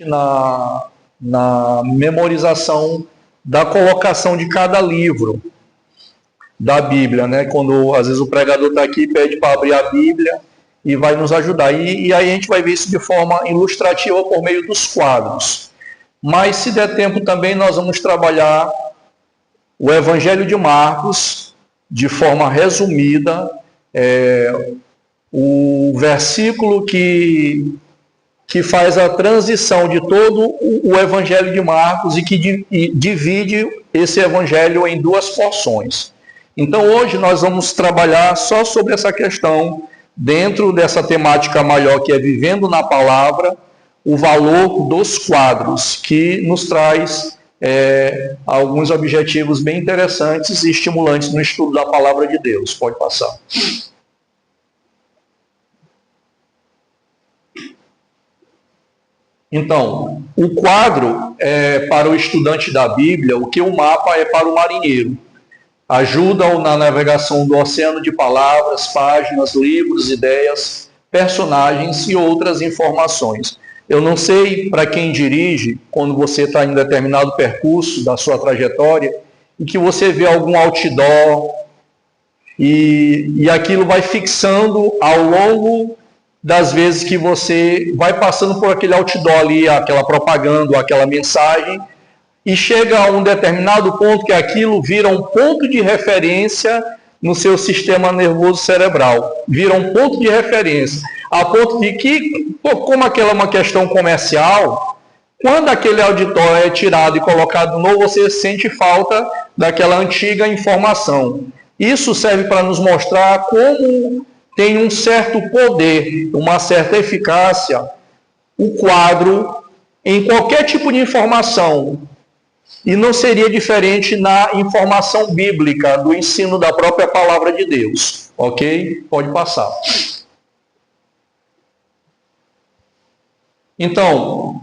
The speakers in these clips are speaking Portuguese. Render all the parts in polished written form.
na memorização da colocação de cada livro da Bíblia, né? Quando às vezes o pregador está aqui e pede para abrir a Bíblia e vai nos ajudar. E aí a gente vai ver isso de forma ilustrativa por meio dos quadros. Mas se der tempo também nós vamos trabalhar o Evangelho de Marcos de forma resumida, o versículo que faz a transição de todo o Evangelho de Marcos e que divide esse Evangelho em duas porções. Então hoje nós vamos trabalhar só sobre essa questão, dentro dessa temática maior que é Vivendo na Palavra, o valor dos quadros, que nos traz alguns objetivos bem interessantes e estimulantes no estudo da Palavra de Deus. Pode passar. Então, o quadro é para o estudante da Bíblia o que o mapa é para o marinheiro. Ajuda-o na navegação do oceano de palavras, páginas, livros, ideias, personagens e outras informações. Eu não sei para quem dirige, quando você está em determinado percurso da sua trajetória, e que você vê algum outdoor, e aquilo vai fixando ao longo das vezes que você vai passando por aquele outdoor ali, aquela propaganda, aquela mensagem, e chega a um determinado ponto que aquilo vira um ponto de referência no seu sistema nervoso cerebral. Vira um ponto de referência. A ponto de que, como aquela é uma questão comercial, quando aquele auditório é tirado e colocado de novo, você sente falta daquela antiga informação. Isso serve para nos mostrar como tem um certo poder, uma certa eficácia, o quadro em qualquer tipo de informação. E não seria diferente na informação bíblica, do ensino da própria palavra de Deus. Ok? Pode passar. Então,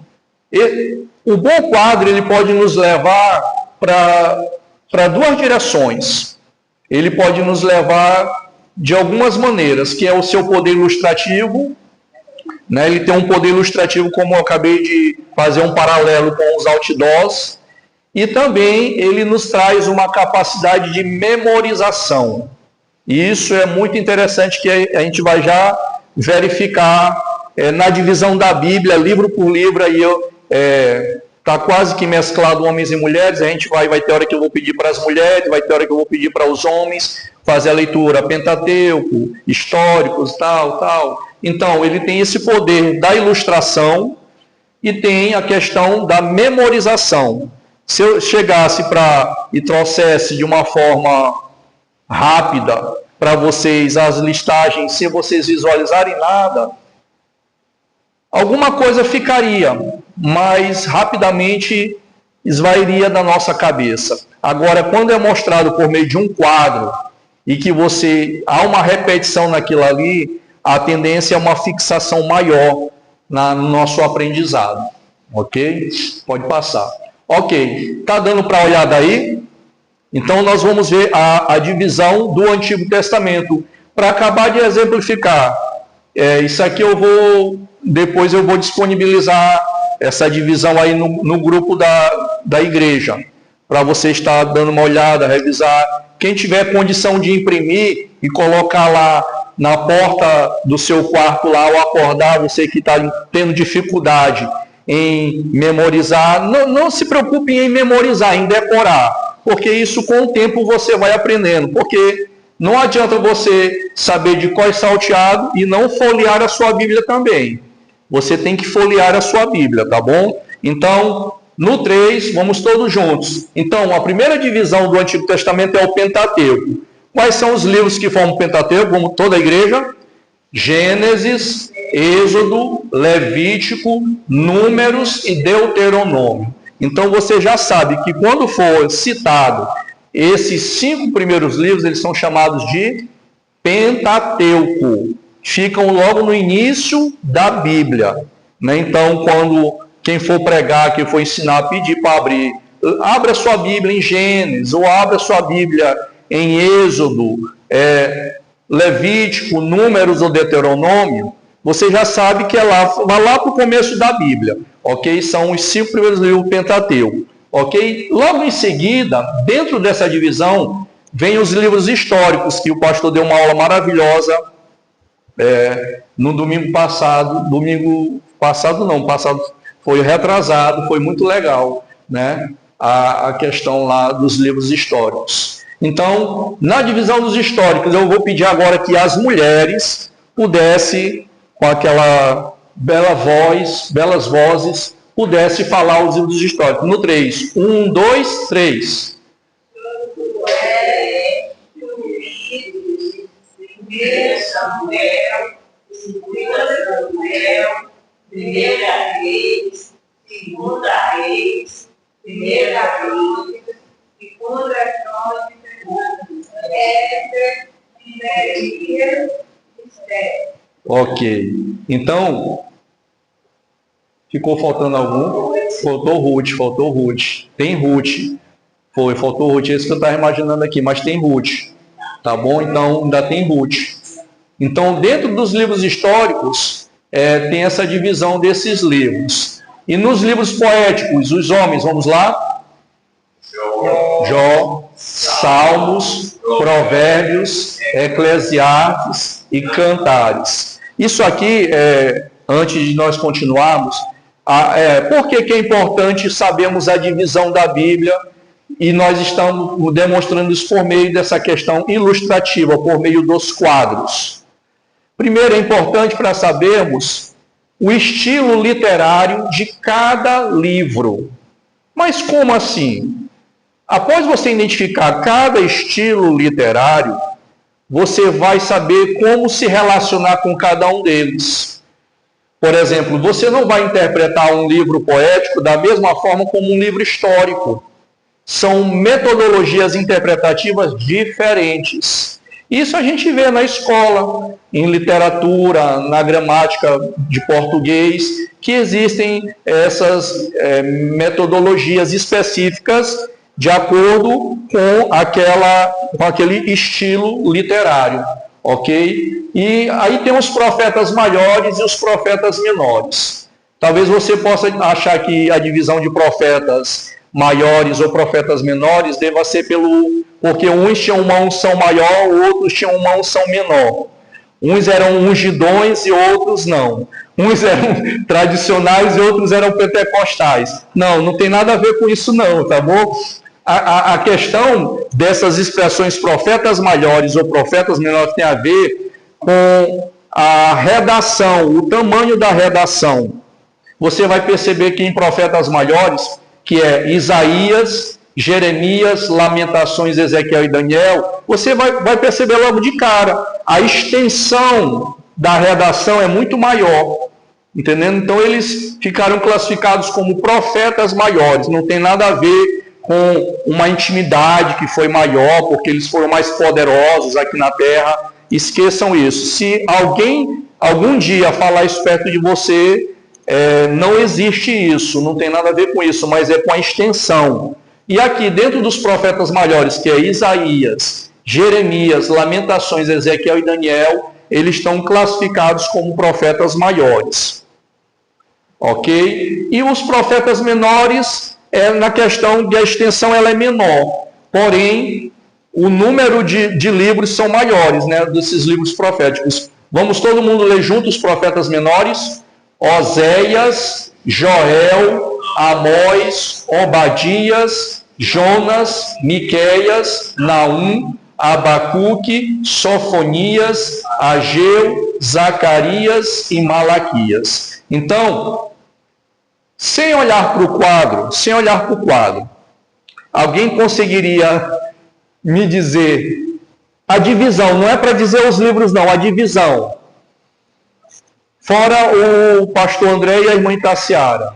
o bom quadro ele pode nos levar para duas direções. Ele pode nos levar de algumas maneiras, que é o seu poder ilustrativo, né? Ele tem um poder ilustrativo, como eu acabei de fazer um paralelo com os outdoors, e também ele nos traz uma capacidade de memorização. E isso é muito interessante, que a gente vai já verificar na divisão da Bíblia, livro por livro, aí está quase que mesclado homens e mulheres. A gente vai ter hora que eu vou pedir para as mulheres, vai ter hora que eu vou pedir para os homens fazer a leitura Pentateuco, históricos, tal. Então, ele tem esse poder da ilustração e tem a questão da memorização. Se eu chegasse e trouxesse de uma forma rápida para vocês as listagens, sem vocês visualizarem nada, alguma coisa ficaria, mas rapidamente esvairia da nossa cabeça. Agora, quando é mostrado por meio de um quadro e que há uma repetição naquilo ali, a tendência é uma fixação maior no nosso aprendizado. Ok? Pode passar. Ok, está dando para olhar daí? Então nós vamos ver a divisão do Antigo Testamento. Para acabar de exemplificar, isso aqui depois eu vou disponibilizar essa divisão aí no grupo da igreja, para você estar dando uma olhada, revisar. Quem tiver condição de imprimir e colocar lá na porta do seu quarto lá, ao acordar, você que está tendo dificuldade em memorizar, não se preocupe em memorizar, em decorar, porque isso com o tempo você vai aprendendo, porque não adianta você saber de cor salteado e não folhear a sua Bíblia também. Você tem que folhear a sua Bíblia, tá bom? Então, no 3, vamos todos juntos. Então, a primeira divisão do Antigo Testamento é o Pentateuco. Quais são os livros que formam o Pentateuco, como toda a igreja? Gênesis, Êxodo, Levítico, Números e Deuteronômio. Então você já sabe que quando for citado esses 5 primeiros livros, eles são chamados de Pentateuco. Ficam logo no início da Bíblia. Né? Então, quando quem for pregar, quem for ensinar, pedir para abrir, abra sua Bíblia em Gênesis, ou abra sua Bíblia em Êxodo, Levítico, Números ou Deuteronômio, você já sabe que vai lá para o começo da Bíblia. ok? São os 5 primeiros livros do Pentateuco, ok? Logo em seguida, dentro dessa divisão, vem os livros históricos, que o pastor deu uma aula maravilhosa no domingo passado. Passado foi retrasado, foi muito legal, né? A questão lá dos livros históricos. Então, na divisão dos históricos, eu vou pedir agora que as mulheres pudessem, com aquela belas vozes, pudessem falar os livros históricos. No 3. 1, 2, 3. Primeira Reis, Segunda Reis, Primeira Crônica, Segunda Crônica, Éster, Jeremias e Esther. Ok. Então, ficou faltando algum? Faltou Ruth. Tem Ruth. Faltou Ruth. Esse que eu estava imaginando aqui, mas tem Ruth. Tá bom? Então, ainda tem Ruth. Então, dentro dos livros históricos, tem essa divisão desses livros. E nos livros poéticos, os homens, vamos lá? Jó, Salmos, Provérbios, Eclesiastes e Cantares. Isso aqui, antes de nós continuarmos, por que é importante sabermos a divisão da Bíblia? E nós estamos demonstrando isso por meio dessa questão ilustrativa, por meio dos quadros. Primeiro, é importante para sabermos o estilo literário de cada livro. Mas como assim? Após você identificar cada estilo literário, você vai saber como se relacionar com cada um deles. Por exemplo, você não vai interpretar um livro poético da mesma forma como um livro histórico. São metodologias interpretativas diferentes. Isso a gente vê na escola, em literatura, na gramática de português, que existem essas metodologias específicas de acordo com aquele estilo literário, ok? E aí tem os profetas maiores e os profetas menores. Talvez você possa achar que a divisão de profetas maiores ou profetas menores deva ser porque uns tinham uma unção maior, outros tinham uma unção menor. Uns eram ungidões e outros não. Uns eram tradicionais e outros eram pentecostais. Não tem nada a ver com isso não, tá bom? A questão dessas expressões profetas maiores ou profetas menores tem a ver com a redação, o tamanho da redação. Você vai perceber que em profetas maiores, que é Isaías, Jeremias, Lamentações, Ezequiel e Daniel, você vai perceber logo de cara, a extensão da redação é muito maior, entendendo? Então eles ficaram classificados como profetas maiores, não tem nada a ver com uma intimidade que foi maior, porque eles foram mais poderosos aqui na terra. Esqueçam isso. Se alguém algum dia falar isso perto de você, não existe isso, não tem nada a ver com isso, mas é com a extensão. E aqui, dentro dos profetas maiores, que é Isaías, Jeremias, Lamentações, Ezequiel e Daniel, eles estão classificados como profetas maiores. Ok? E os profetas menores, na questão de a extensão, ela é menor. Porém, o número de livros são maiores, né, desses livros proféticos. Vamos todo mundo ler juntos os profetas menores? Oséias, Joel, Amós, Obadias, Jonas, Miqueias, Naum, Abacuque, Sofonias, Ageu, Zacarias e Malaquias. Então, sem olhar para o quadro, alguém conseguiria me dizer a divisão? Não é para dizer os livros não, a divisão. Fora o pastor André e a irmã Itaciara.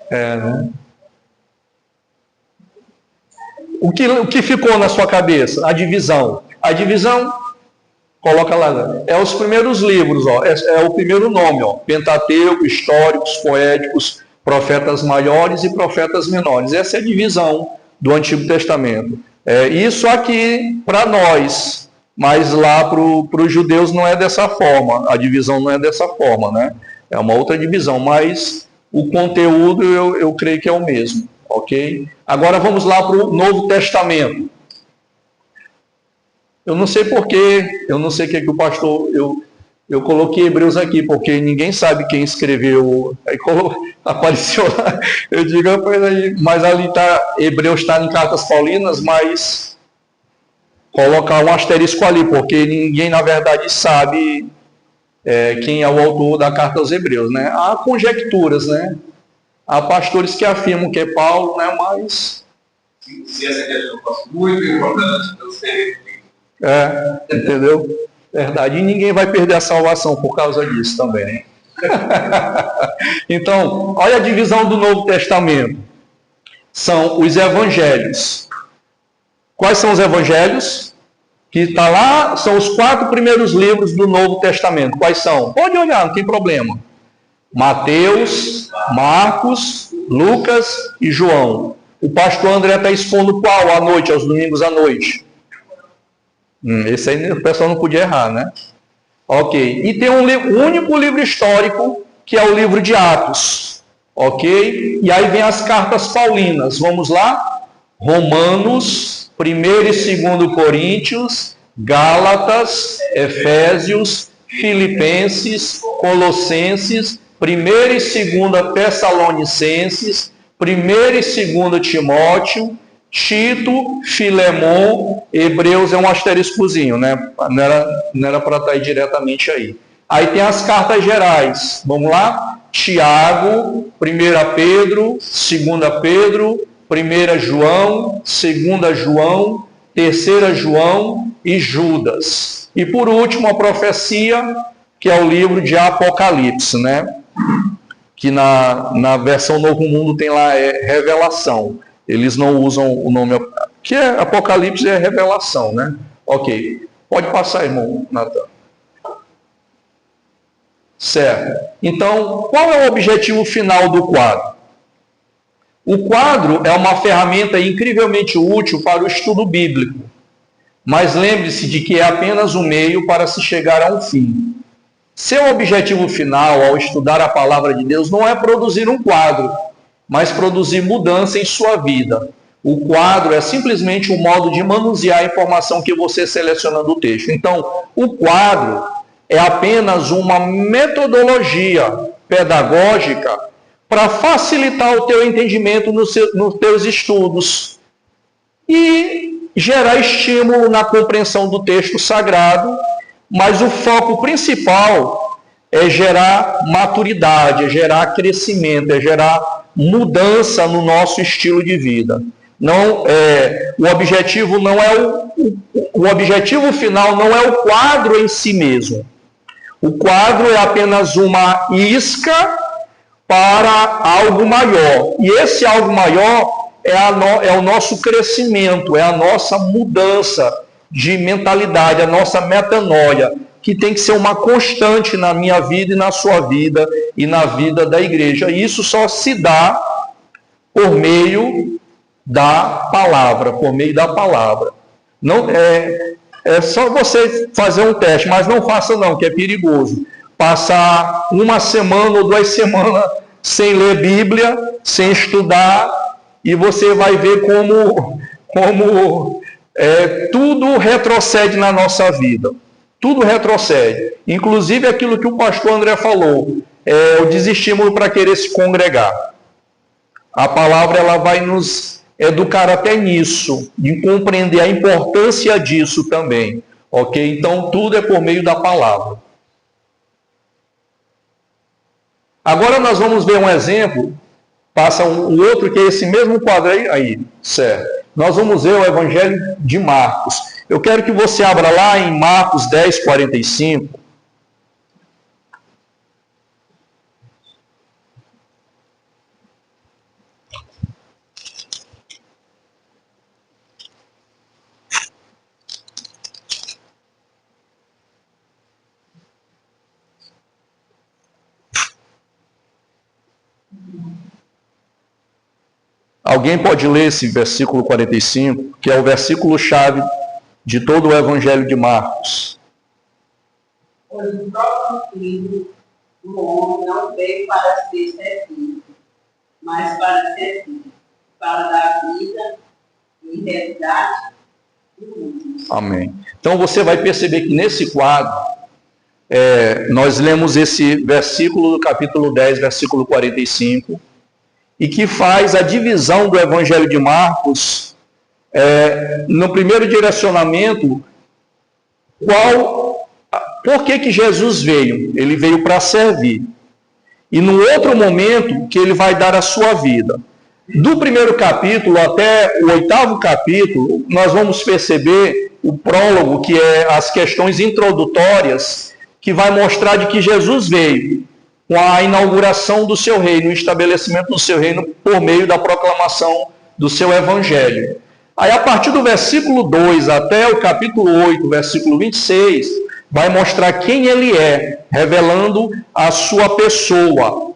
Né? O que ficou na sua cabeça? A divisão. A divisão, coloca lá, é os primeiros livros, ó, é o primeiro nome, ó, Pentateuco, históricos, poéticos, profetas maiores e profetas menores. Essa é a divisão do Antigo Testamento. Isso aqui para nós, mas lá para os judeus não é dessa forma, a divisão não é dessa forma, né? É uma outra divisão, mas o conteúdo eu creio que é o mesmo, ok? Agora vamos lá para o Novo Testamento. Eu não sei porquê, eu não sei o que o pastor, eu coloquei Hebreus aqui, porque ninguém sabe quem escreveu, aí apareceu lá, eu digo, mas ali está, Hebreus está em Cartas Paulinas, mas colocar um asterisco ali, porque ninguém na verdade sabe quem é o autor da carta aos Hebreus, né? Há conjecturas, né? Há pastores que afirmam que é Paulo, né? Mas se essa questão fosse muito importante, eu sei. Entendeu? Verdade. E ninguém vai perder a salvação por causa disso também, né? Então, olha a divisão do Novo Testamento. São os evangelhos. Quais são os evangelhos? Que está lá, são os 4 primeiros livros do Novo Testamento. Quais são? Pode olhar, não tem problema. Mateus, Marcos, Lucas e João. O pastor André está expondo qual à noite, aos domingos à noite? Esse aí o pessoal não podia errar, né? Ok. E tem um único livro histórico, que é o livro de Atos. Ok? E aí vem as cartas paulinas. Vamos lá? Romanos, 1º e 2º Coríntios, Gálatas, Efésios, Filipenses, Colossenses, 1ª e 2ª Tessalonicenses, 1ª e 2ª Timóteo, Tito, Filemon, Hebreus é um asteriscozinho, né? Não era para estar aí diretamente aí. Aí tem as cartas gerais. Vamos lá? Tiago, 1 Pedro, 2 Pedro, 1 João, 2 João, 3 João e Judas. E por último, a profecia, que é o livro de Apocalipse, né? Que na versão Novo Mundo tem lá Revelação. Eles não usam o nome, que é Apocalipse é revelação, né? Ok. Pode passar, irmão Natan. Certo. Então, qual é o objetivo final do quadro? O quadro é uma ferramenta incrivelmente útil para o estudo bíblico, mas lembre-se de que é apenas um meio para se chegar a um fim. Seu objetivo final ao estudar a palavra de Deus não é produzir um quadro, mas produzir mudança em sua vida. O quadro é simplesmente um modo de manusear a informação que você seleciona do texto. Então, o quadro é apenas uma metodologia pedagógica para facilitar o teu entendimento nos teus estudos e gerar estímulo na compreensão do texto sagrado, mas o foco principal é gerar maturidade, é gerar crescimento, é gerar mudança no nosso estilo de vida. Não, o objetivo não é o objetivo final não é o quadro em si mesmo. O quadro é apenas uma isca para algo maior. E esse algo maior é o nosso crescimento, é a nossa mudança de mentalidade, a nossa metanoia, que tem que ser uma constante na minha vida e na sua vida e na vida da igreja. E isso só se dá por meio da palavra, por meio da palavra. Não é só você fazer um teste, mas não faça não, que é perigoso. Passar uma semana ou 2 semanas sem ler Bíblia, sem estudar, e você vai ver como tudo retrocede na nossa vida. Tudo retrocede. Inclusive aquilo que o pastor André falou, o desestímulo para querer se congregar. A palavra ela vai nos educar até nisso, de compreender a importância disso também. Ok? Então tudo é por meio da palavra. Agora nós vamos ver um exemplo. Passa um outro que é esse mesmo quadro aí, certo? Nós vamos ver o Evangelho de Marcos. Eu quero que você abra lá em Marcos 10, 45. Alguém pode ler esse versículo 45, que é o versículo-chave de todo o Evangelho de Marcos. Pois o próprio Filho do homem não veio para ser servido, mas para servir, para dar vida e resgate do mundo. Amém. Então você vai perceber que nesse quadro, nós lemos esse versículo do capítulo 10, versículo 45, e que faz a divisão do Evangelho de Marcos. No primeiro direcionamento, por que Jesus veio? Ele veio para servir. E no outro momento, que ele vai dar a sua vida. Do primeiro capítulo até o 8º capítulo, nós vamos perceber o prólogo, que é as questões introdutórias, que vai mostrar de que Jesus veio com a inauguração do seu reino, o estabelecimento do seu reino por meio da proclamação do seu evangelho. Aí, a partir do versículo 2 até o capítulo 8, versículo 26, vai mostrar quem ele é, revelando a sua pessoa.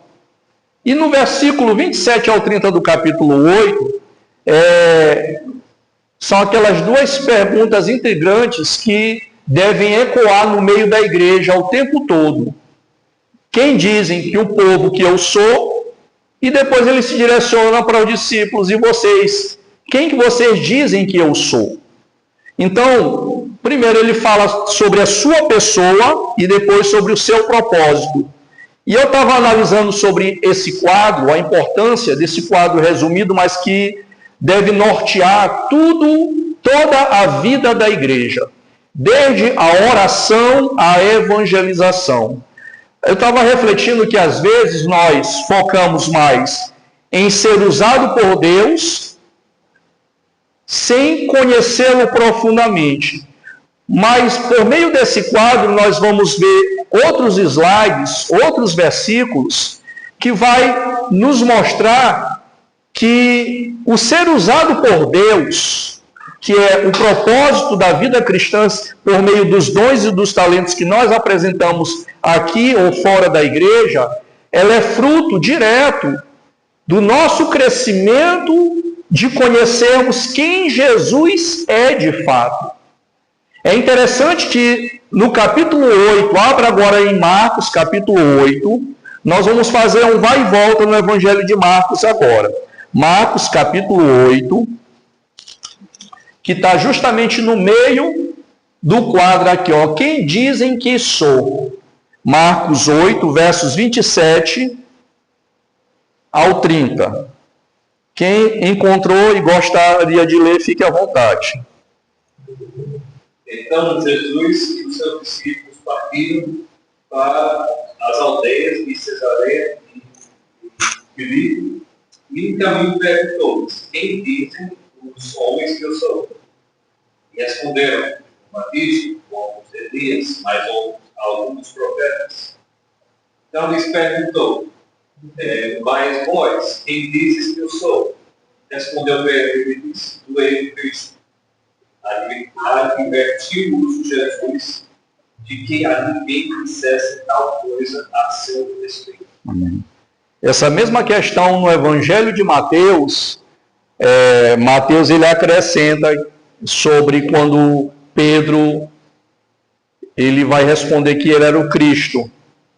E no versículo 27 ao 30 do capítulo 8, são aquelas duas perguntas integrantes que devem ecoar no meio da igreja o tempo todo. Quem dizem que o povo que eu sou? E depois ele se direciona para os discípulos. E vocês? Quem que vocês dizem que eu sou? Então, primeiro ele fala sobre a sua pessoa e depois sobre o seu propósito. E eu estava analisando sobre esse quadro, a importância desse quadro resumido, mas que deve nortear toda a vida da igreja, desde a oração à evangelização. Eu estava refletindo que às vezes nós focamos mais em ser usado por Deus sem conhecê-lo profundamente. Mas por meio desse quadro nós vamos ver outros slides, outros versículos, que vai nos mostrar que o ser usado por Deus, que é o propósito da vida cristã, por meio dos dons e dos talentos que nós apresentamos aqui ou fora da igreja, ela é fruto direto do nosso crescimento de conhecermos quem Jesus é de fato. É interessante que no capítulo 8, abra agora em Marcos, capítulo 8, nós vamos fazer um vai e volta no Evangelho de Marcos agora. Marcos, capítulo 8, que está justamente no meio do quadro aqui, ó. Quem dizem que sou? Marcos 8, versos 27 ao 30. Quem encontrou e gostaria de ler, fique à vontade. Então Jesus e os seus discípulos partiram para as aldeias de Cesareia e Filipe, e no caminho perguntou-lhes: quem dizem os homens que eu sou? E responderam: Batista, alguns Elias, mais alguns profetas. Então lhes perguntou: mas vós, quem dizes que eu sou? Respondeu Pedro e disse: tu és Cristo. Advertiu-os Jesus de que a ninguém dissesse tal coisa a seu respeito. Amém. Essa mesma questão no Evangelho de Mateus, Mateus ele acrescenta sobre quando Pedro ele vai responder que ele era o Cristo.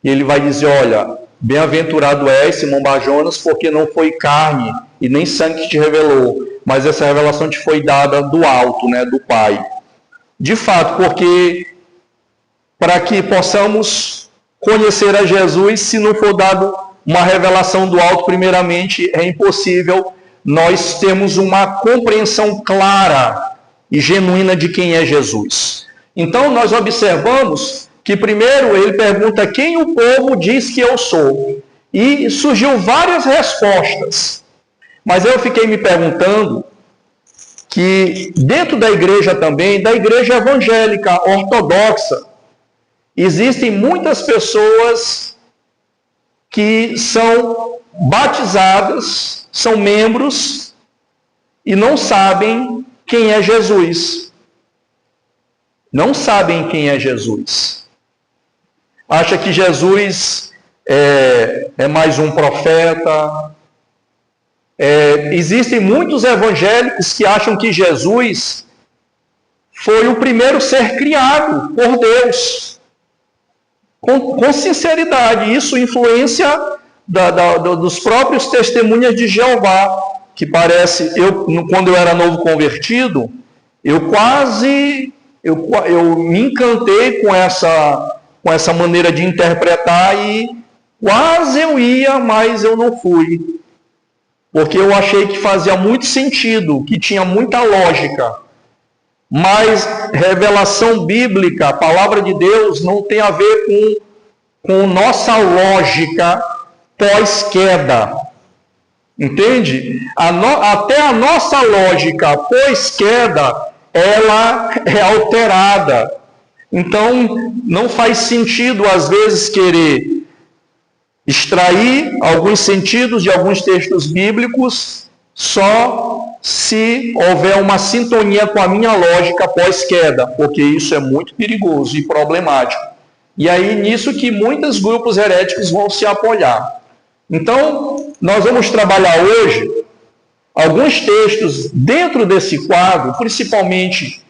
E ele vai dizer: olha, bem-aventurado és, Simão Barjonas, porque não foi carne e nem sangue que te revelou, mas essa revelação te foi dada do alto, né, do Pai. De fato, porque para que possamos conhecer a Jesus, se não for dado uma revelação do alto primeiramente, é impossível nós termos uma compreensão clara e genuína de quem é Jesus. Então nós observamos que primeiro ele pergunta quem o povo diz que eu sou. E surgiu várias respostas. Mas eu fiquei me perguntando que dentro da igreja também, da igreja evangélica ortodoxa, existem muitas pessoas que são batizadas, são membros e não sabem quem é Jesus. Não sabem quem é Jesus. Acha que Jesus é mais um profeta, Existem muitos evangélicos que acham que Jesus foi o primeiro ser criado por Deus. Com sinceridade, isso influência dos próprios testemunhas de Jeová, que parece, quando eu era novo convertido, eu me encantei com essa maneira de interpretar e quase eu ia, mas eu não fui. Porque eu achei que fazia muito sentido, que tinha muita lógica. Mas revelação bíblica, a palavra de Deus, não tem a ver com nossa lógica pós-queda. Entende? Até a nossa lógica pós-queda, ela é alterada. Então, não faz sentido, às vezes, querer extrair alguns sentidos de alguns textos bíblicos só se houver uma sintonia com a minha lógica pós-queda, porque isso é muito perigoso e problemático. E aí, nisso que muitos grupos heréticos vão se apoiar. Então, nós vamos trabalhar hoje alguns textos dentro desse quadro, principalmente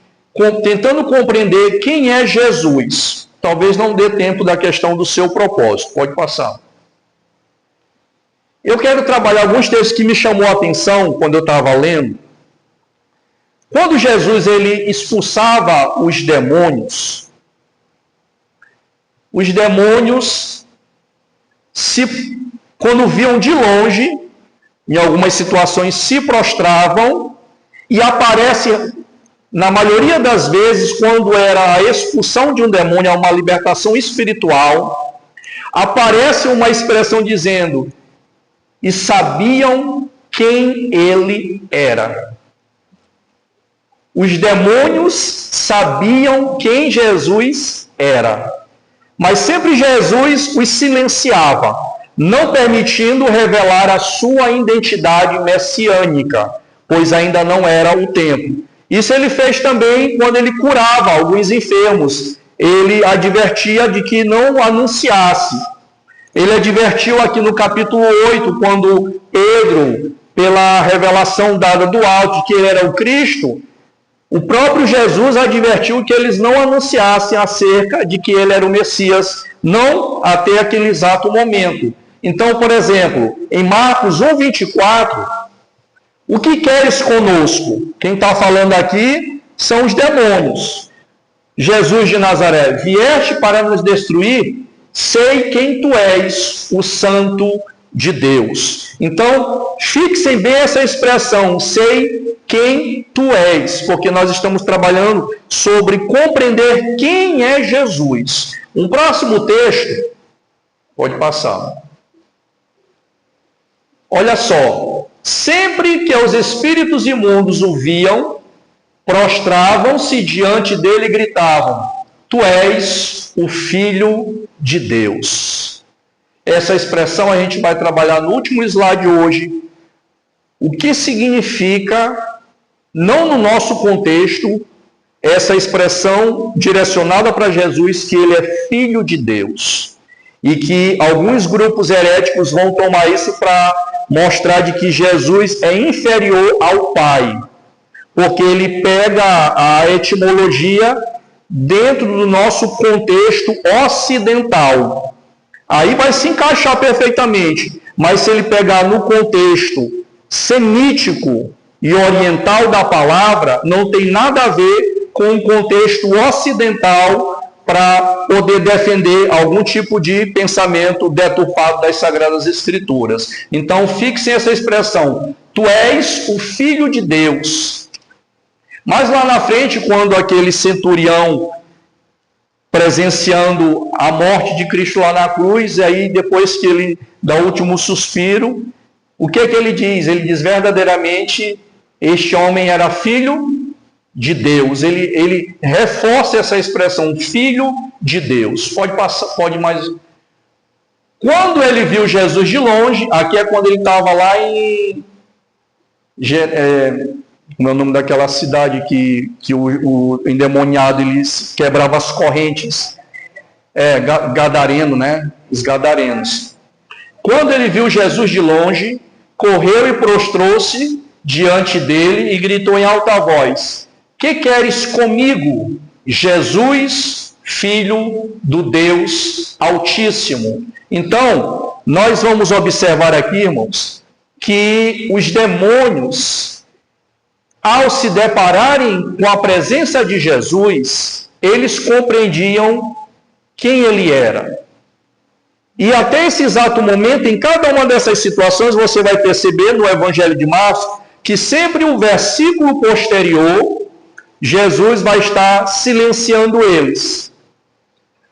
tentando compreender quem é Jesus. Talvez não dê tempo da questão do seu propósito. Pode passar. Eu quero trabalhar alguns textos que me chamou a atenção quando eu estava lendo. Quando Jesus ele expulsava os demônios, quando viam de longe, em algumas situações se prostravam, e aparece, na maioria das vezes, quando era a expulsão de um demônio, uma libertação espiritual, aparece uma expressão dizendo: e sabiam quem ele era. Os demônios sabiam quem Jesus era. Mas sempre Jesus os silenciava, não permitindo revelar a sua identidade messiânica, pois ainda não era o tempo. Isso ele fez também quando ele curava alguns enfermos. Ele advertia de que não anunciasse. Ele advertiu aqui no capítulo 8, quando Pedro, pela revelação dada do alto de que ele era o Cristo, o próprio Jesus advertiu que eles não anunciassem acerca de que ele era o Messias, não até aquele exato momento. Então, por exemplo, em Marcos 1:24, o que queres conosco? Quem está falando aqui são os demônios. Jesus de Nazaré, vieste para nos destruir? Sei quem tu és, o Santo de Deus. Então, fixem bem essa expressão, sei quem tu és, porque nós estamos trabalhando sobre compreender quem é Jesus. Um próximo texto, pode passar. Olha só, sempre que os espíritos imundos o viam, prostravam-se diante dele e gritavam: tu és o Filho de Deus. Essa expressão a gente vai trabalhar no último slide hoje. O que significa, não no nosso contexto, essa expressão direcionada para Jesus, que ele é Filho de Deus. E que alguns grupos heréticos vão tomar isso para mostrar de que Jesus é inferior ao Pai. Porque ele pega a etimologia dentro do nosso contexto ocidental. Aí vai se encaixar perfeitamente. Mas se ele pegar no contexto semítico e oriental da palavra, não tem nada a ver com o contexto ocidental para poder defender algum tipo de pensamento deturpado das Sagradas Escrituras. Então, fixem essa expressão: tu és o Filho de Deus. Mas lá na frente, quando aquele centurião presenciando a morte de Cristo lá na cruz, e aí depois que ele dá o último suspiro, o que ele diz? Ele diz: verdadeiramente este homem era filho de Deus. Ele reforça essa expressão, Filho de Deus. Pode passar, pode mais. Quando ele viu Jesus de longe, aqui é quando ele estava lá em como é o nome daquela cidade que o endemoniado ele quebrava as correntes? Gadareno, né? Os gadarenos. Quando ele viu Jesus de longe, correu e prostrou-se diante dele e gritou em alta voz: que queres comigo, Jesus, Filho do Deus Altíssimo? Então, nós vamos observar aqui, irmãos, que os demônios, ao se depararem com a presença de Jesus, eles compreendiam quem ele era. E até esse exato momento, em cada uma dessas situações, você vai perceber no Evangelho de Marcos, que sempre o versículo posterior, Jesus vai estar silenciando eles,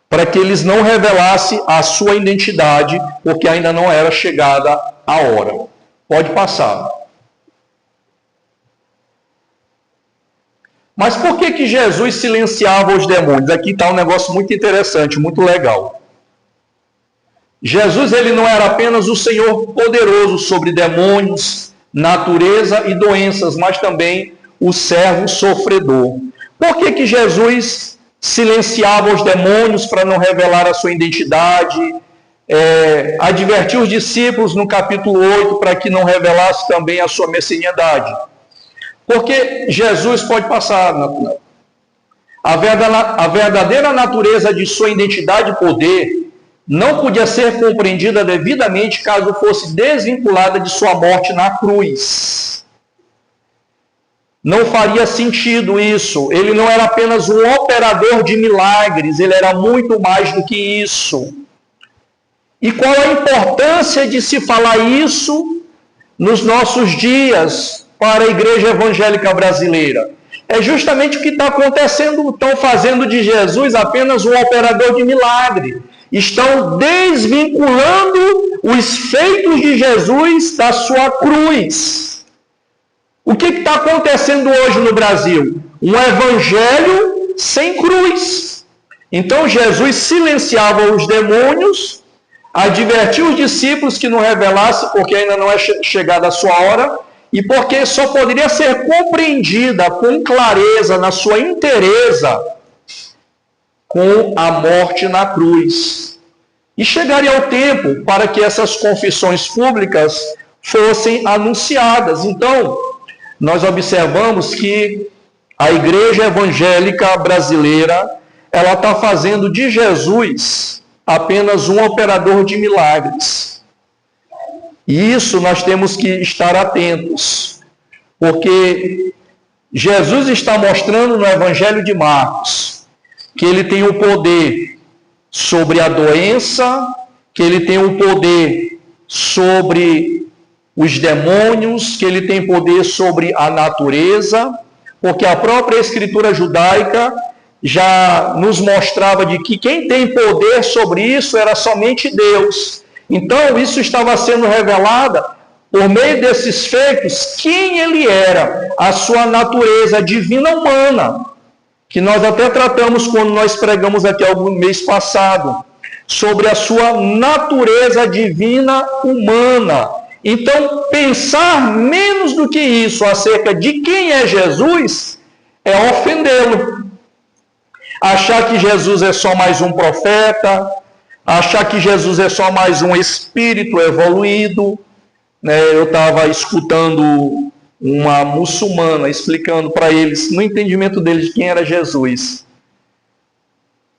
para que eles não revelassem a sua identidade, porque ainda não era chegada a hora. Pode passar. Mas por que Jesus silenciava os demônios? Aqui está um negócio muito interessante, muito legal. Jesus, ele não era apenas o Senhor poderoso sobre demônios, natureza e doenças, mas também o servo sofredor. Por que Jesus silenciava os demônios para não revelar a sua identidade? Advertiu os discípulos no capítulo 8 para que não revelasse também a sua messianidade. Porque Jesus pode passar, a verdadeira natureza de sua identidade e poder não podia ser compreendida devidamente caso fosse desvinculada de sua morte na cruz. Não faria sentido isso. Ele não era apenas um operador de milagres, ele era muito mais do que isso. E qual a importância de se falar isso nos nossos dias para a igreja evangélica brasileira? É justamente o que está acontecendo. Estão fazendo de Jesus apenas um operador de milagre. Estão desvinculando os feitos de Jesus da sua cruz. O que está acontecendo hoje no Brasil? Um evangelho sem cruz. Então Jesus silenciava os demônios, advertiu os discípulos que não revelasse, porque ainda não é chegada a sua hora, e porque só poderia ser compreendida com clareza, na sua inteireza, com a morte na cruz. E chegaria o tempo para que essas confissões públicas fossem anunciadas. Então, nós observamos que a igreja evangélica brasileira, ela está fazendo de Jesus apenas um operador de milagres. E isso nós temos que estar atentos, porque Jesus está mostrando no Evangelho de Marcos que ele tem o poder sobre a doença, que ele tem o poder sobre os demônios, que ele tem poder sobre a natureza, porque a própria Escritura judaica já nos mostrava de que quem tem poder sobre isso era somente Deus. Então, isso estava sendo revelado por meio desses feitos, quem ele era, a sua natureza divina humana, que nós até tratamos quando nós pregamos aqui algum mês passado, sobre a sua natureza divina humana. Então, pensar menos do que isso acerca de quem é Jesus é ofendê-lo. Achar que Jesus é só mais um profeta, achar que Jesus é só mais um espírito evoluído. Eu estava escutando uma muçulmana explicando para eles, no entendimento deles, de quem era Jesus.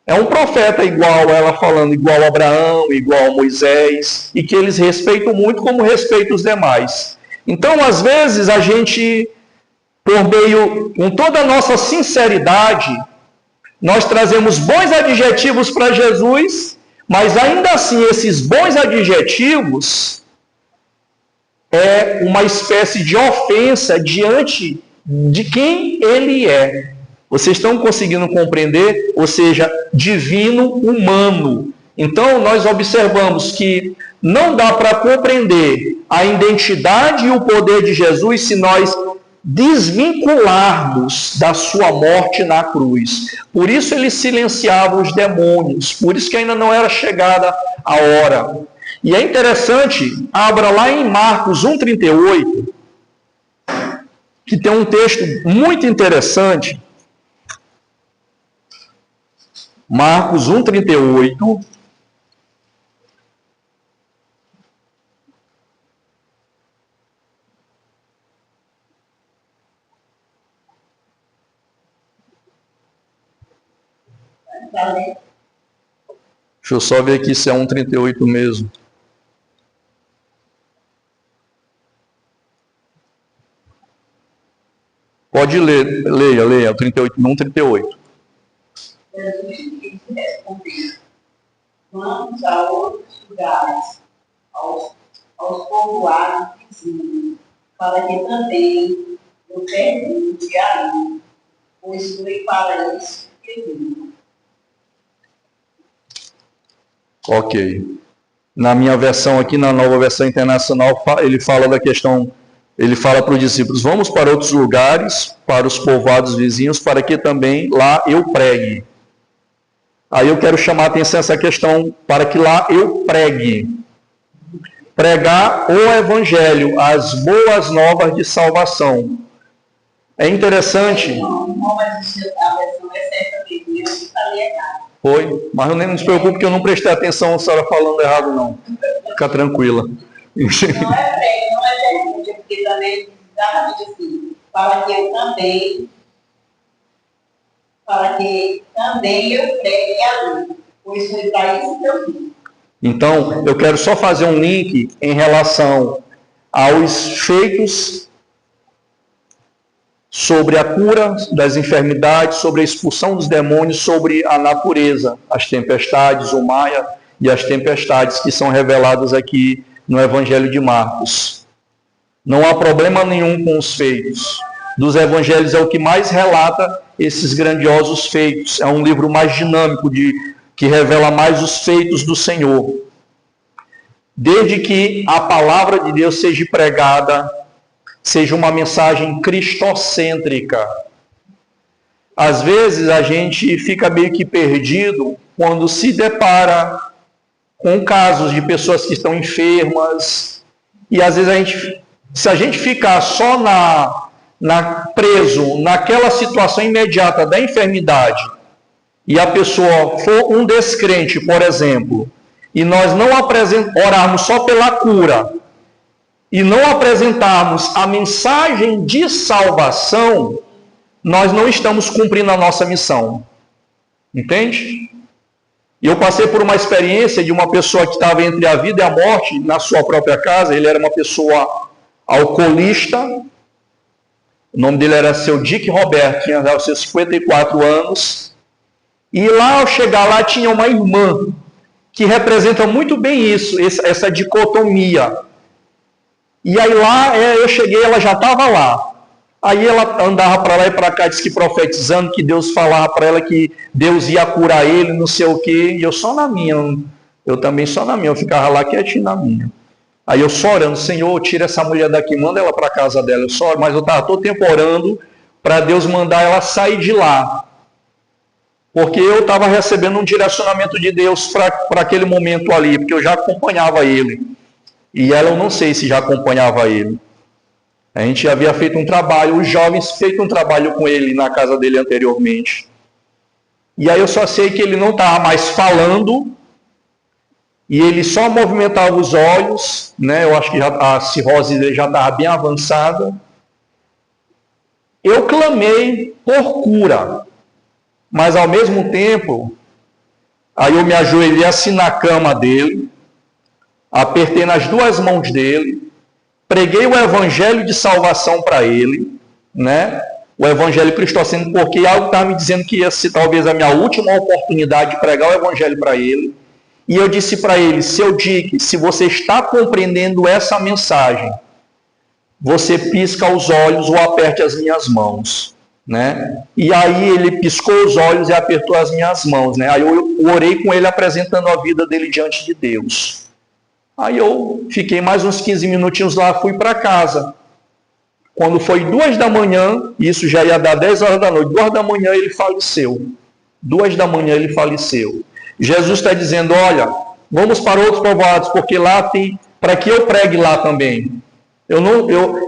É um profeta igual ela falando, igual a Abraão, igual a Moisés, e que eles respeitam muito como respeitam os demais. Então, às vezes, a gente, com toda a nossa sinceridade, nós trazemos bons adjetivos para Jesus, mas ainda assim, esses bons adjetivos é uma espécie de ofensa diante de quem ele é. Vocês estão conseguindo compreender? Ou seja, divino humano. Então, nós observamos que não dá para compreender a identidade e o poder de Jesus se nós desvincularmos da sua morte na cruz. Por isso ele silenciava os demônios, por isso que ainda não era chegada a hora. E é interessante, abra lá em Marcos 1,38, que tem um texto muito interessante. Marcos 1,38. Tá bem? Deixa eu só ver aqui se é 1,38 mesmo. Pode ler, leia, 38, 1,38. Jesus lhes respondeu: vamos a outros lugares, aos povoados vizinhos, para que também eu pergunte ali, pois foi para isso que vim. Ok. Na minha versão aqui, na Nova Versão Internacional, ele fala da questão, ele fala para os discípulos, vamos para outros lugares, para os povoados vizinhos, para que também lá eu pregue. Aí eu quero chamar a atenção a essa questão, para que lá eu pregue. Pregar o Evangelho, as boas novas de salvação. É interessante. Não, mas a versão é certa mesmo, eu que falei errado. Foi, mas não se preocupe que eu não prestei atenção a senhora falando errado, não. Fica tranquila. Não é prego, não é pergunta, porque também exatamente assim, para que também eu pregue ali, pois foi para isso que eu vim. Então, eu quero só fazer um link em relação aos feitos sobre a cura das enfermidades, sobre a expulsão dos demônios, sobre a natureza, as tempestades, o Maia e as tempestades que são reveladas aqui no Evangelho de Marcos. Não há problema nenhum com os feitos. Dos evangelhos é o que mais relata esses grandiosos feitos. É um livro mais dinâmico, que revela mais os feitos do Senhor. Desde que a palavra de Deus seja pregada, seja uma mensagem cristocêntrica. Às vezes a gente fica meio que perdido quando se depara com casos de pessoas que estão enfermas, e às vezes se a gente ficar só preso naquela situação imediata da enfermidade, e a pessoa for um descrente, por exemplo, e nós não orarmos só pela cura, e não apresentarmos a mensagem de salvação, nós não estamos cumprindo a nossa missão. Entende? E eu passei por uma experiência de uma pessoa que estava entre a vida e a morte na sua própria casa. Ele era uma pessoa alcoolista. O nome dele era seu Dick Roberto, tinha seus 54 anos. E lá, ao chegar lá, tinha uma irmã que representa muito bem isso, essa dicotomia. E aí lá, eu cheguei, ela já estava lá. Aí ela andava para lá e para cá, disse que profetizando, que Deus falava para ela que Deus ia curar ele, não sei o quê. E eu só na minha, eu também só na minha, eu ficava lá quietinho na minha. Aí eu só orando, Senhor, tira essa mulher daqui, manda ela para a casa dela. Mas eu estava todo tempo orando para Deus mandar ela sair de lá. Porque eu estava recebendo um direcionamento de Deus para aquele momento ali, porque eu já acompanhava ele. E ela, eu não sei se já acompanhava ele. A gente já havia feito um trabalho, os jovens feito um trabalho com ele na casa dele anteriormente. E aí eu só sei que ele não estava mais falando, e ele só movimentava os olhos, né? Eu acho que a cirrose dele já estava bem avançada. Eu clamei por cura, mas ao mesmo tempo, aí eu me ajoelhei assim na cama dele, apertei nas duas mãos dele, preguei o evangelho de salvação para ele, né? O evangelho cristocêntrico, porque algo estava me dizendo que ia ser talvez a minha última oportunidade de pregar o evangelho para ele. E eu disse para ele, seu Dick, se você está compreendendo essa mensagem, você pisca os olhos ou aperte as minhas mãos, né? E aí ele piscou os olhos e apertou as minhas mãos, né? Aí eu orei com ele apresentando a vida dele diante de Deus. Aí eu fiquei mais uns 15 minutinhos lá, fui para casa. Quando foi 2 da manhã, isso já ia dar 10 horas da noite, 2 da manhã ele faleceu. 2 da manhã ele faleceu. Jesus está dizendo, olha, vamos para outros povoados, porque lá tem, para que eu pregue lá também.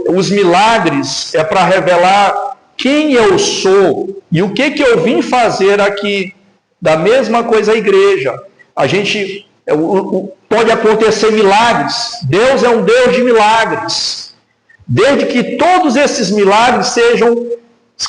Os milagres é para revelar quem eu sou e o que eu vim fazer aqui. Da mesma coisa a igreja. A gente... pode acontecer milagres. Deus é um Deus de milagres. Desde que todos esses milagres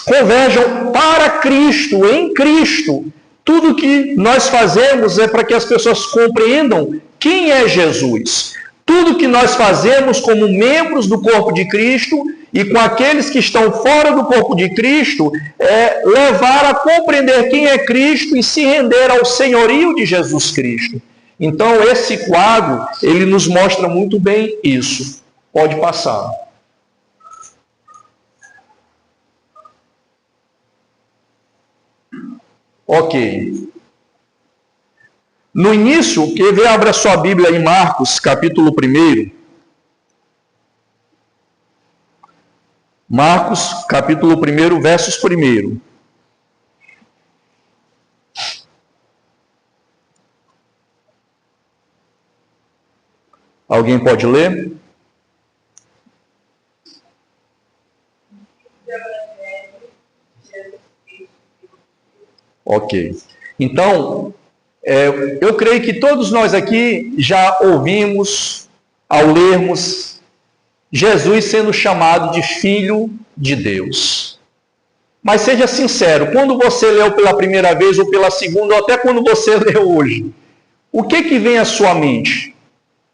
converjam para Cristo, em Cristo, Tudo que nós fazemos é para que as pessoas compreendam quem é Jesus. Tudo que nós fazemos como membros do corpo de Cristo e com aqueles que estão fora do corpo de Cristo é levar a compreender quem é Cristo e se render ao senhorio de Jesus Cristo. Então, esse quadro, ele nos mostra muito bem isso. Pode passar. Ok. No início, quer ver, abra sua Bíblia em Marcos, capítulo 1. Marcos, capítulo 1, versos 1. Alguém pode ler? Ok. Então, eu creio que todos nós aqui já ouvimos, ao lermos, Jesus sendo chamado de Filho de Deus. Mas seja sincero, quando você leu pela primeira vez, ou pela segunda, ou até quando você leu hoje, o que vem à sua mente?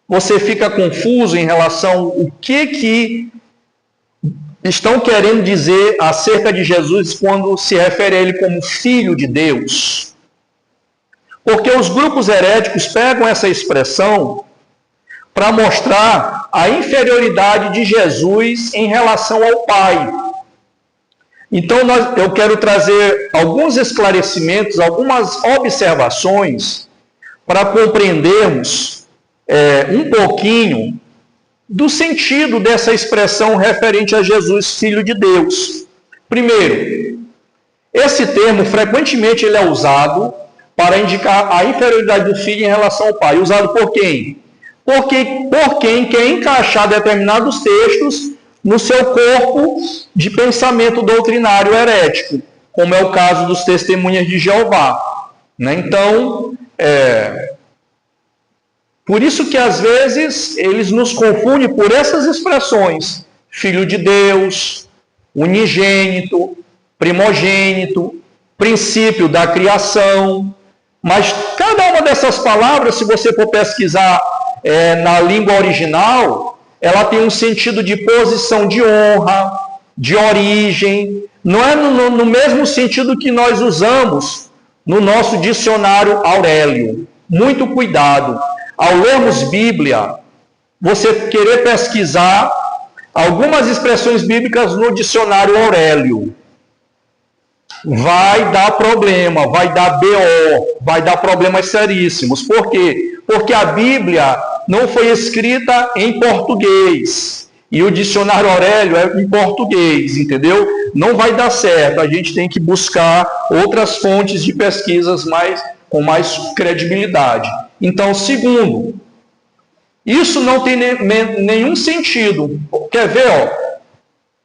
Você fica confuso em relação ao que estão querendo dizer acerca de Jesus quando se refere a ele como Filho de Deus? Porque os grupos heréticos pegam essa expressão para mostrar a inferioridade de Jesus em relação ao Pai. Então, eu quero trazer alguns esclarecimentos, algumas observações, para compreendermos um pouquinho do sentido dessa expressão referente a Jesus, Filho de Deus. Primeiro, esse termo, frequentemente, ele é usado para indicar a inferioridade do Filho em relação ao Pai. Usado por quem? Por quem quer encaixar determinados textos no seu corpo de pensamento doutrinário herético, como é o caso dos Testemunhas de Jeová. Então, por isso que às vezes eles nos confundem por essas expressões: Filho de Deus, unigênito, primogênito, princípio da criação. Mas cada uma dessas palavras, se você for pesquisar na língua original, ela tem um sentido de posição de honra, de origem. Não é no mesmo sentido que nós usamos no nosso dicionário Aurélio. Muito cuidado. Ao lermos Bíblia, você querer pesquisar algumas expressões bíblicas no dicionário Aurélio, vai dar problema, vai dar BO, vai dar problemas seríssimos. Por quê? Porque a Bíblia não foi escrita em português e o dicionário Aurélio é em português, entendeu? Não vai dar certo, a gente tem que buscar outras fontes de pesquisas com mais credibilidade. Então, segundo, isso não tem nenhum sentido. Quer ver,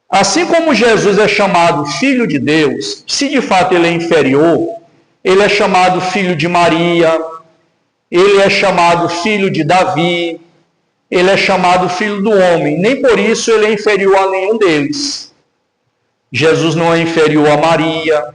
assim como Jesus é chamado Filho de Deus, se de fato ele é inferior, ele é chamado Filho de Maria, ele é chamado Filho de Davi, ele é chamado Filho do Homem. Nem por isso ele é inferior a nenhum deles. Jesus não é inferior a Maria,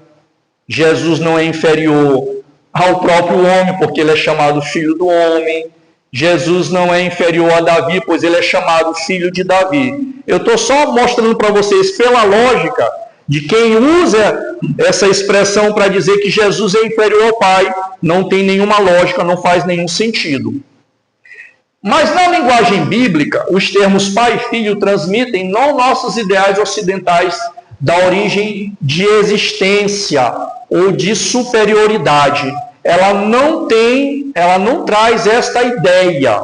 Jesus não é inferior ao próprio homem, porque ele é chamado Filho do Homem. Jesus não é inferior a Davi, pois ele é chamado Filho de Davi. Eu estou só mostrando para vocês, pela lógica de quem usa essa expressão para dizer que Jesus é inferior ao Pai, não tem nenhuma lógica, não faz nenhum sentido. Mas na linguagem bíblica, os termos Pai e Filho transmitem não nossos ideais ocidentais da origem de existência ou de superioridade. Ela não traz esta ideia.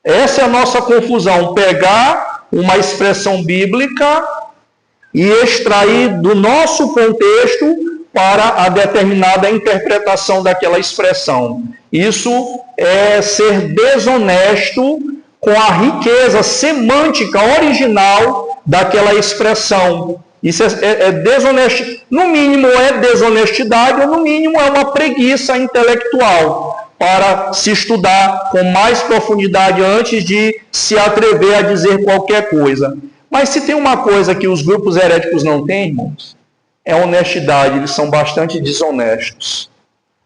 Essa é a nossa confusão, pegar uma expressão bíblica e extrair do nosso contexto para a determinada interpretação daquela expressão. Isso é ser desonesto com a riqueza semântica original daquela expressão. Isso é desonesto. No mínimo é desonestidade, ou no mínimo é uma preguiça intelectual para se estudar com mais profundidade antes de se atrever a dizer qualquer coisa. Mas se tem uma coisa que os grupos heréticos não têm, irmãos, é honestidade. Eles são bastante desonestos.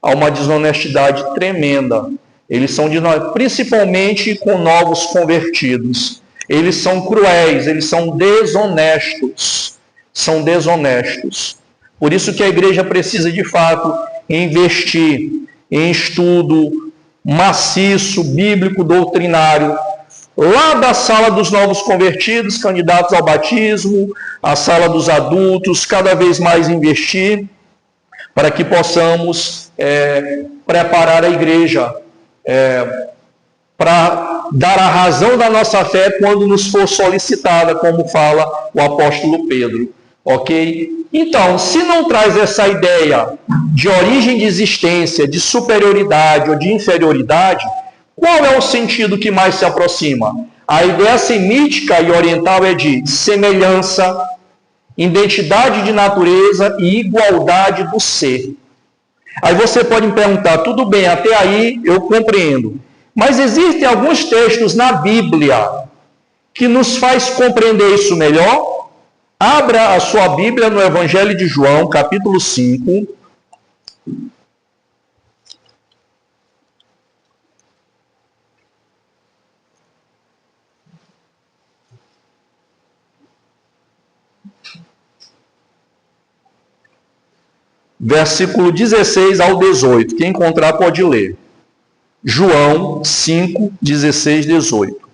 há uma desonestidade tremenda. Eles são principalmente com novos convertidos. Eles são cruéis, eles são desonestos. São desonestos. Por isso que a igreja precisa, de fato, investir em estudo maciço, bíblico, doutrinário, lá da sala dos novos convertidos, candidatos ao batismo, a sala dos adultos, cada vez mais investir para que possamos preparar a igreja para dar a razão da nossa fé quando nos for solicitada, como fala o apóstolo Pedro. Ok? Então, se não traz essa ideia de origem de existência, de superioridade ou de inferioridade, qual é o sentido que mais se aproxima? A ideia semítica e oriental é de semelhança, identidade de natureza e igualdade do ser. Aí você pode me perguntar, tudo bem, até aí eu compreendo. Mas existem alguns textos na Bíblia que nos faz compreender isso melhor? Abra a sua Bíblia no Evangelho de João, capítulo 5. Versículo 16 ao 18. Quem encontrar pode ler. João 5, 16, 18.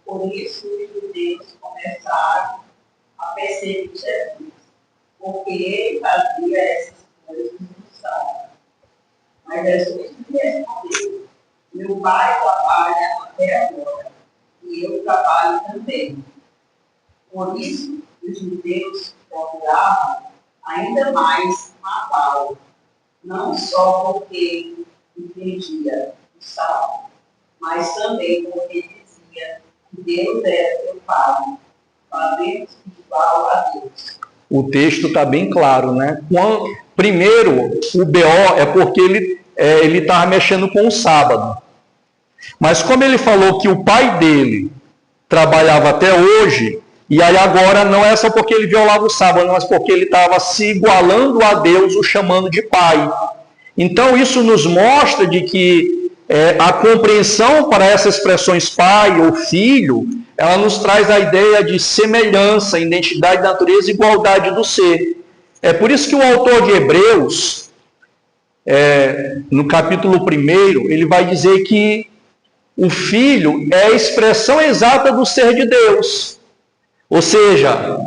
Por isso os judeus começaram a perseguir Jesus, porque ele fazia essas coisas no sábado. Mas Jesus lhe respondeu: meu pai trabalha até agora, e eu trabalho também. Por isso os judeus procuravam ainda mais matá-lo, não só porque entendia o sábado, mas também porque dizia que Deus é seu Pai, fazendo igual a Deus. O texto está bem claro, né? Primeiro, o BO é porque ele estava mexendo com o sábado. Mas como ele falou que o pai dele trabalhava até hoje, e aí agora não é só porque ele violava o sábado, mas porque ele estava se igualando a Deus, o chamando de pai. Então isso nos mostra de que a compreensão para essas expressões pai ou filho, ela nos traz a ideia de semelhança, identidade da natureza e igualdade do ser. É por isso que o autor de Hebreus, no capítulo 1, ele vai dizer que o filho é a expressão exata do ser de Deus. Ou seja,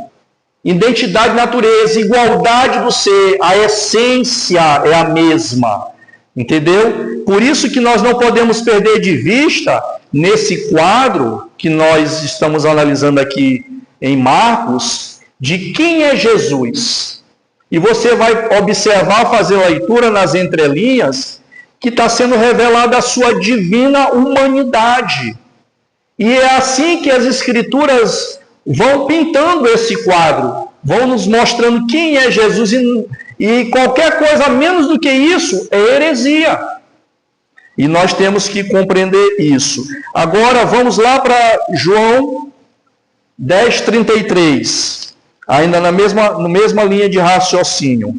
identidade, natureza, igualdade do ser, a essência é a mesma. Entendeu? Por isso que nós não podemos perder de vista, nesse quadro que nós estamos analisando aqui em Marcos, de quem é Jesus. E você vai observar, fazer leitura nas entrelinhas, que está sendo revelada a sua divina humanidade. E é assim que as Escrituras vão pintando esse quadro, vão nos mostrando quem é Jesus, e qualquer coisa menos do que isso é heresia. E nós temos que compreender isso. Agora vamos lá para João 10:33, ainda na mesma linha de raciocínio.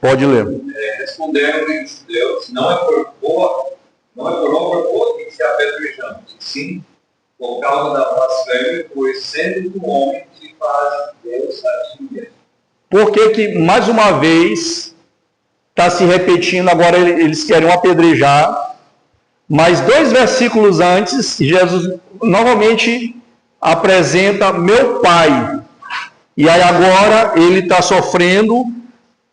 Pode ler. Responderam-lhe os judeus: não é por obra boa que se apedrejamos, sim por causa da blasfêmia, pois sendo do homem se faz Deus a si mesmo. Por que mais uma vez está se repetindo, agora eles querem apedrejar, mas 2 versículos antes, Jesus novamente apresenta meu pai. E aí agora ele está sofrendo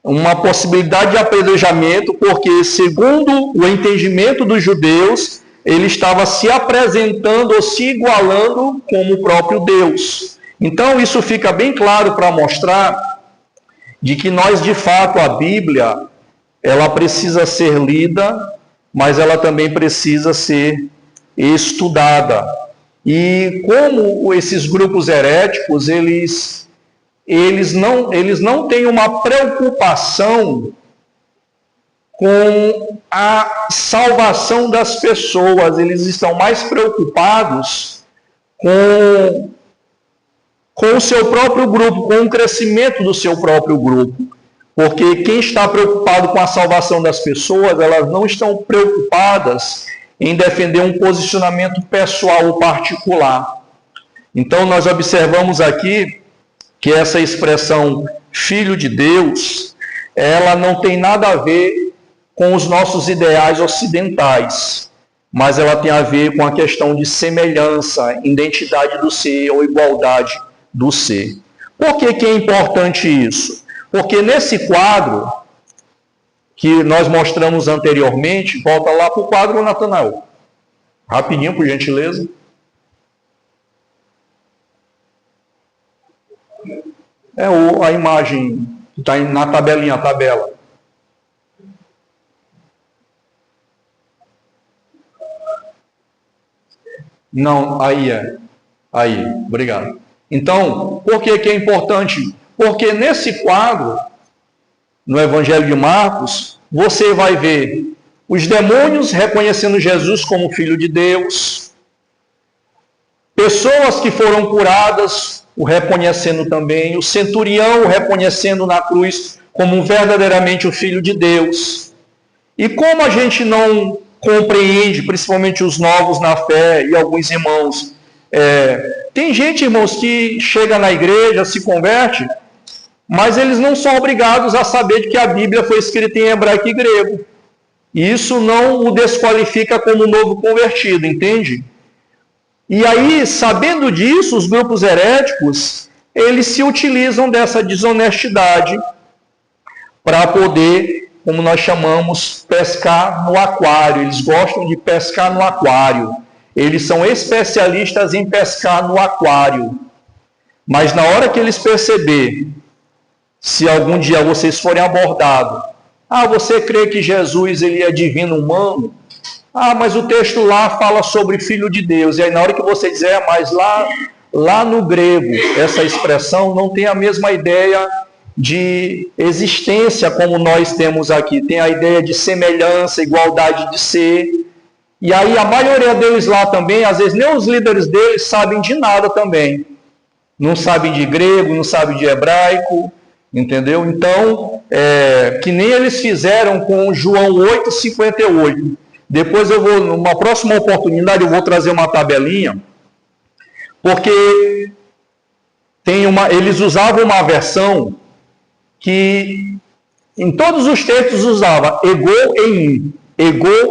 uma possibilidade de apedrejamento, porque segundo o entendimento dos judeus, ele estava se apresentando ou se igualando como o próprio Deus. Então isso fica bem claro para mostrar de que nós, de fato, a Bíblia, ela precisa ser lida mas ela também precisa ser estudada. E como esses grupos heréticos, eles não têm uma preocupação com a salvação das pessoas, eles estão mais preocupados com o seu próprio grupo, com o crescimento do seu próprio grupo. Porque quem está preocupado com a salvação das pessoas, elas não estão preocupadas em defender um posicionamento pessoal ou particular. Então, nós observamos aqui que essa expressão filho de Deus, ela não tem nada a ver com os nossos ideais ocidentais, mas ela tem a ver com a questão de semelhança, identidade do ser ou igualdade do ser. Por que é importante isso? Porque nesse quadro que nós mostramos anteriormente, volta lá para o quadro, Natanael. Rapidinho, por gentileza. É a imagem que está na tabelinha, a tabela. Não, aí é. Aí, obrigado. Então, por que é importante? Porque nesse quadro, no Evangelho de Marcos, você vai ver os demônios reconhecendo Jesus como Filho de Deus, pessoas que foram curadas o reconhecendo também, o centurião o reconhecendo na cruz como verdadeiramente o Filho de Deus. E como a gente não compreende, principalmente os novos na fé e alguns irmãos, tem gente, irmãos, que chega na igreja, se converte, mas eles não são obrigados a saber de que a Bíblia foi escrita em hebraico e grego. E isso não o desqualifica como novo convertido, entende? E aí, sabendo disso, os grupos heréticos, eles se utilizam dessa desonestidade para poder, como nós chamamos, pescar no aquário. Eles gostam de pescar no aquário. Eles são especialistas em pescar no aquário. Mas na hora que eles perceberem, se algum dia vocês forem abordados, você crê que Jesus ele é divino humano? Mas o texto lá fala sobre Filho de Deus. E aí na hora que você dizer, mas lá no grego, essa expressão não tem a mesma ideia de existência como nós temos aqui. Tem a ideia de semelhança, igualdade de ser. E aí a maioria deles lá também, às vezes nem os líderes deles sabem de nada também. Não sabem de grego, não sabem de hebraico, entendeu? Então, que nem eles fizeram com João 8,58. Depois eu vou, numa próxima oportunidade, eu vou trazer uma tabelinha, porque eles usavam uma versão que em todos os textos usava ego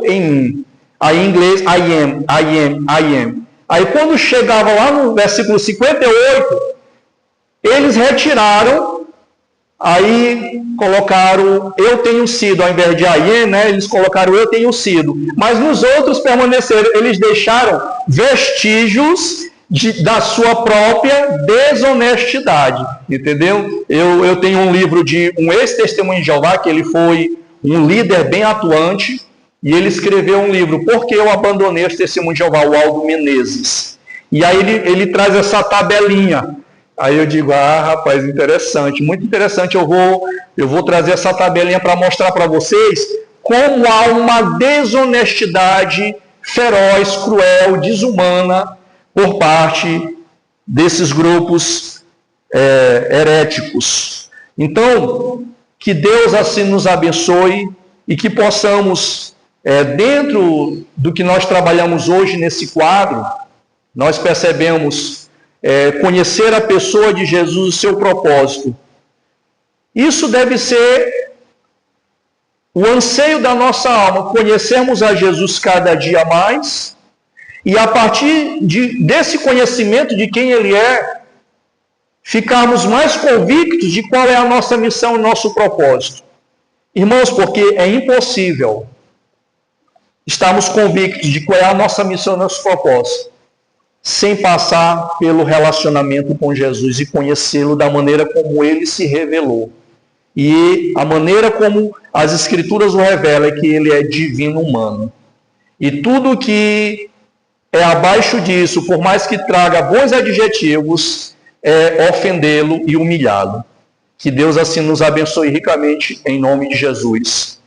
em mim. Aí em inglês, I am. Aí quando chegava lá no versículo 58, eles retiraram, aí colocaram eu tenho sido, ao invés de I am, né, eles colocaram eu tenho sido. Mas nos outros permaneceram, eles deixaram vestígios da sua própria desonestidade, entendeu? Eu tenho um livro de um ex-testemunho de Jeová, que ele foi um líder bem atuante, e ele escreveu um livro, Por que eu abandonei o testemunho de Jeová, o Aldo Menezes. E aí ele traz essa tabelinha. Aí eu digo, rapaz, interessante, muito interessante, eu vou trazer essa tabelinha para mostrar para vocês como há uma desonestidade feroz, cruel, desumana por parte desses grupos heréticos. Então, que Deus assim nos abençoe e que possamos, dentro do que nós trabalhamos hoje nesse quadro, nós percebemos conhecer a pessoa de Jesus e seu propósito. Isso deve ser o anseio da nossa alma, conhecermos a Jesus cada dia mais, e a partir desse conhecimento de quem Ele é, ficarmos mais convictos de qual é a nossa missão e nosso propósito. Irmãos, porque é impossível estarmos convictos de qual é a nossa missão e nosso propósito, sem passar pelo relacionamento com Jesus e conhecê-lo da maneira como Ele se revelou. E a maneira como as Escrituras o revelam é que ele é divino humano. E tudo que é abaixo disso, por mais que traga bons adjetivos, é ofendê-lo e humilhá-lo. Que Deus assim nos abençoe ricamente, em nome de Jesus.